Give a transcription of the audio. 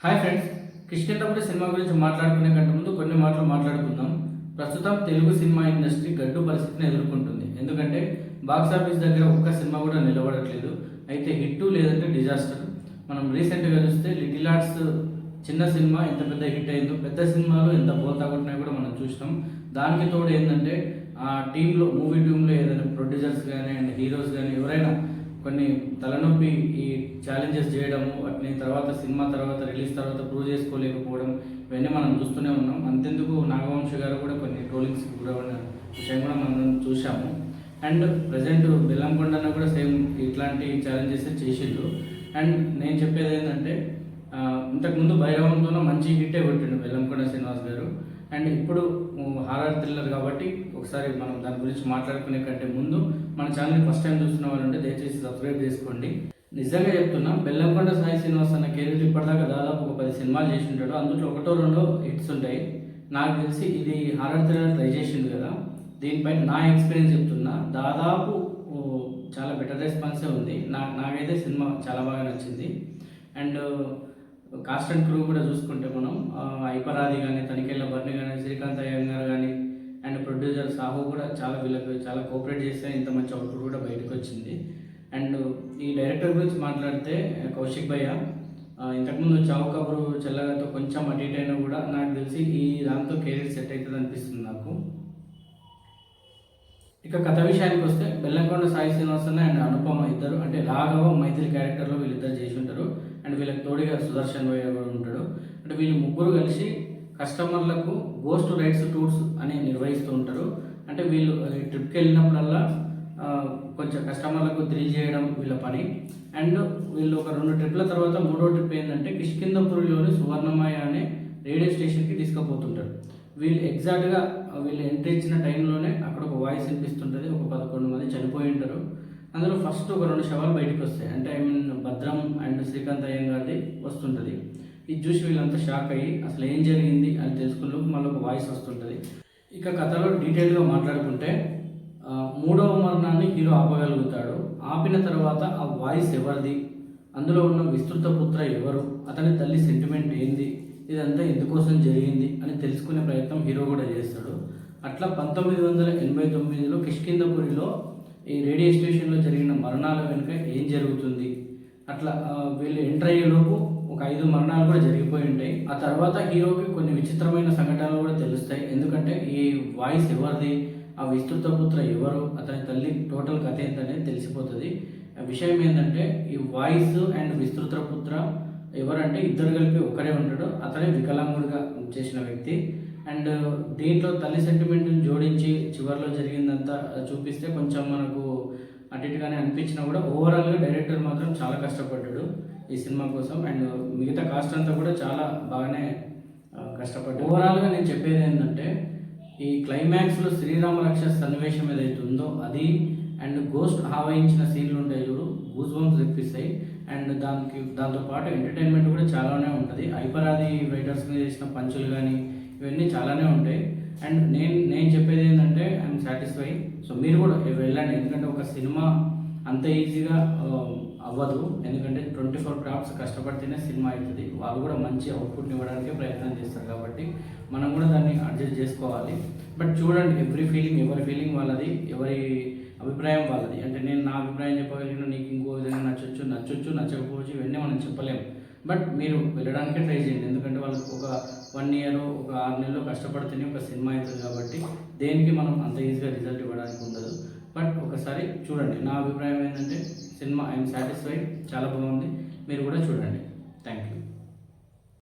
Hi friends, Kishkindhapuri cinema గురించి మాట్లాడుకునే కంటే ముందు కొన్ని మాటలు మాట్లాడుకుందాం. ప్రస్తుతం తెలుగు సినిమా ఇండస్ట్రీ గడ్డు పరిస్థితిని ఎదుర్కొంటుంది. ఎందుకంటే బాక్సాఫీస్ దగ్గర ఒక్క సినిమా కూడా నిలబడట్లేదు. అయితే హిట్ లేదంటే డిజాస్టర్. మనం రీసెంట్గా చూస్తే లిటిల్ ఆర్ట్స్ చిన్న సినిమా ఎంత పెద్ద హిట్ అయిందో, పెద్ద సినిమాలు ఎంత బోల్తా కొట్టినా కూడా మనం చూసినాం. దానికి తోడు ఏంటంటే ఆ టీంలో మూవీ టీంలో ఏదైనా ప్రొడ్యూసర్స్ కానీ అండ్ హీరోస్ కానీ ఎవరైనా కొన్ని తలనొప్పి ఈ ఛాలెంజెస్ చేయడము, వాటిని తర్వాత సినిమా తర్వాత రిలీజ్ తర్వాత ప్రూవ్ చేసుకోలేకపోవడం, ఇవన్నీ మనం చూస్తూనే ఉన్నాం. అంతెందుకు నాగవంశి గారు కూడా కొన్ని ట్రోలింగ్స్కి గురవున్న విషయం కూడా మనం చూసాము. అండ్ ప్రజెంట్ బెల్లంకొండన కూడా సేమ్ ఇట్లాంటి ఛాలెంజెస్ చేసిండు. అండ్ నేను చెప్పేది ఏంటంటే ఇంతకుముందు భైరవంతోనే మంచి హిట్టే కొట్టిండు బెల్లంకొండ శ్రీనివాస్ గారు. అండ్ ఇప్పుడు హారర్ థ్రిల్లర్ కాబట్టి ఒకసారి మనం దాని గురించి మాట్లాడుకునే కంటే ముందు మన ఛానల్ని ఫస్ట్ టైం చూస్తున్న వాళ్ళు ఉంటే దయచేసి సబ్స్క్రైబ్ చేసుకోండి. నిజంగా చెప్తున్నా, బెల్లంకొండ సాయి శ్రీనివాస్ అన్న కెరీర్ ఇప్పటిదాకా దాదాపు ఒక 10 సినిమాలు చేసి ఉంటాడు. అందులో ఒకటో రెండో హిట్స్ ఉంటాయి. నాకు తెలిసి ఇది హారర్ థ్రిల్లర్ ట్రై చేసింది కదా, దీనిపై నా ఎక్స్పీరియన్స్ చెప్తున్నా, దాదాపు చాలా బెటర్ రెస్పాన్సే ఉంది. నాకైతే సినిమా చాలా బాగా నచ్చింది. అండ్ కాస్ట్ అండ్ క్రూ కూడా చూసుకుంటే మనం ఐపరాది కానీ, తనిఖీల బర్ని కానీ, శ్రీకాంత్ అయ్యంగార్ కానీ అండ్ ప్రొడ్యూసర్ సాహు కూడా వీళ్ళకి చాలా కోఆపరేట్ చేస్తే ఇంత మంచి అవుట్పుట్ కూడా బయటకు వచ్చింది. అండ్ ఈ డైరెక్టర్ గురించి మాట్లాడితే కౌశిక్ భయ్య ఇంతకుముందు చావు కబురు చెల్లగాతో కొంచెం అటు ఇటు అయినా కూడా నాకు తెలిసి ఈ దాంతో కెరీర్ సెట్ అవుతుంది అనిపిస్తుంది నాకు. ఇక కథ విషయానికి వస్తే బెల్లంకొండ సాయి శ్రీనివాసన్ అండ్ అనుపమ ఇద్దరు, అంటే రాఘవ మైథిలి క్యారెక్టర్లో వీళ్ళిద్దరు చేసి ఉంటారు. అండ్ వీళ్ళకి తోడుగా సుదర్శన్ భయ్య కూడా ఉంటాడు. అంటే వీళ్ళు ముగ్గురు కలిసి కస్టమర్లకు గోస్ట్ రైడ్స్ టూర్స్ అని నిర్వహిస్తూ ఉంటారు. అంటే వీళ్ళు ట్రిప్కి వెళ్ళినప్పుడల్లా కొంచెం కస్టమర్లకు థ్రిల్ చేయడం వీళ్ళ పని. అండ్ వీళ్ళు ఒక 2 ట్రిప్ల తర్వాత 3వ ట్రిప్ ఏంటంటే కిష్కింధపురిలోని సువర్ణమయ అనే రేడియో స్టేషన్కి తీసుకుపోతుంటారు. వీళ్ళు ఎగ్జాక్ట్గా వీళ్ళు ఎంట్రీ ఇచ్చిన టైంలోనే అక్కడ ఒక వాయిస్ వినిపిస్తుంటుంది. ఒక 11 మంది చనిపోయి ఉంటారు. అందులో ఫస్ట్ ఒక 2 శవాలు బయటకు వస్తాయి. అంటే భద్రం అండ్ శ్రీకాంత్ అయ్యంగారిది వస్తుంటుంది. ఇది చూసి వీళ్ళంతా షాక్ అయ్యి అసలు ఏం జరిగింది అని తెలుసుకున్నప్పుడు మళ్ళీ ఒక వాయిస్ వస్తుంటుంది. ఇక కథలో డీటెయిల్గా మాట్లాడుకుంటే 3వ మరణాన్ని హీరో ఆపగలుగుతాడు. ఆపిన తర్వాత ఆ వాయిస్ ఎవరిది, అందులో ఉన్న విస్తృత పుత్ర ఎవరు, అతని తల్లి సెంటిమెంట్ ఏంది, ఇదంతా ఎందుకోసం జరిగింది అని తెలుసుకునే ప్రయత్నం హీరో కూడా చేస్తాడు. అట్లా 1989లో కిష్కింధపురిలో ఈ రేడియో స్టేషన్లో జరిగిన మరణాల వెనుక ఏం జరుగుతుంది, అట్లా వీళ్ళు ఎంటర్ అయ్యేలోపు ఒక 5 మరణాలు కూడా జరిగిపోయి ఉంటాయి. ఆ తర్వాత హీరోకి కొన్ని విచిత్రమైన సంఘటనలు కూడా తెలుస్తాయి. ఎందుకంటే ఈ వాయిస్ ఎవరిది, ఆ విస్తృత పుత్ర ఎవరు, అతని తల్లి టోటల్ కథ ఏంటనేది తెలిసిపోతుంది. విషయం ఏంటంటే ఈ వాయిస్ అండ్ విస్తృత పుత్ర ఎవరంటే ఇద్దరు కలిపి ఒకరే ఉంటాడు. అతనే వికలాంగుడిగా చేసిన వ్యక్తి. అండ్ దీంట్లో తల్లి సెంటిమెంట్ని జోడించి చివరిలో జరిగిందంతా చూపిస్తే కొంచెం మనకు అటు ఇటుగానే అనిపించినా కూడా ఓవరాల్గా డైరెక్టర్ మాత్రం చాలా కష్టపడ్డాడు ఈ సినిమా కోసం. అండ్ మిగతా కాస్ట్ అంతా కూడా చాలా బాగానే కష్టపడ్డాడు. ఓవరాల్గా నేను చెప్పేది ఏంటంటే ఈ క్లైమాక్స్లో శ్రీరామ రక్ష సన్నివేశం ఏదైతే ఉందో అది, అండ్ గోస్ట్ ఆవహించిన సీన్లు ఉంటాయి చూడు, గూస్ బంప్స్ తెప్పిస్తాయి. అండ్ దాంతోపాటు ఎంటర్టైన్మెంట్ కూడా చాలానే ఉంటుంది. ఐపరాది రైటర్స్ మీద చేసిన పంచులు కానీ ఇవన్నీ చాలానే ఉంటాయి. అండ్ నేను చెప్పేది ఏంటంటే ఐఎమ్ సాటిస్ఫై. సో మీరు కూడా వెళ్ళండి, ఎందుకంటే ఒక సినిమా అంత ఈజీగా అవ్వదు. ఎందుకంటే 24 క్రాఫ్ట్స్ కష్టపడితేనే సినిమా అవుతుంది. వాళ్ళు కూడా మంచి అవుట్పుట్ని ఇవ్వడానికి ప్రయత్నం చేస్తారు కాబట్టి మనం కూడా దాన్ని అడ్జస్ట్ చేసుకోవాలి. బట్ చూడండి, ఎవరి ఫీలింగ్ వాళ్ళది, ఎవరి అభిప్రాయం వాళ్ళది. అంటే నేను నా అభిప్రాయం చెప్పగలిగిన, నీకు ఇంకో విధంగా నచ్చొచ్చు నచ్చకపోవచ్చు, ఇవన్నీ మనం చెప్పలేము. బట్ మీరు వెళ్ళడానికే ట్రై చేయండి. ఎందుకంటే వాళ్ళకి ఒక 1 ఇయర్ ఒక 6 నెలలు కష్టపడితేనే ఒక సినిమా అవుతుంది కాబట్టి దేనికి మనం అంత ఈజీగా రిజల్ట్ ఇవ్వడానికి ఉండదు. బట్ ఒకసారి చూడండి. నా అభిప్రాయం ఏంటంటే సినిమా ఐఎమ్ సాటిస్ఫైడ్, చాలా బాగుంది. మీరు కూడా చూడండి. Thank you.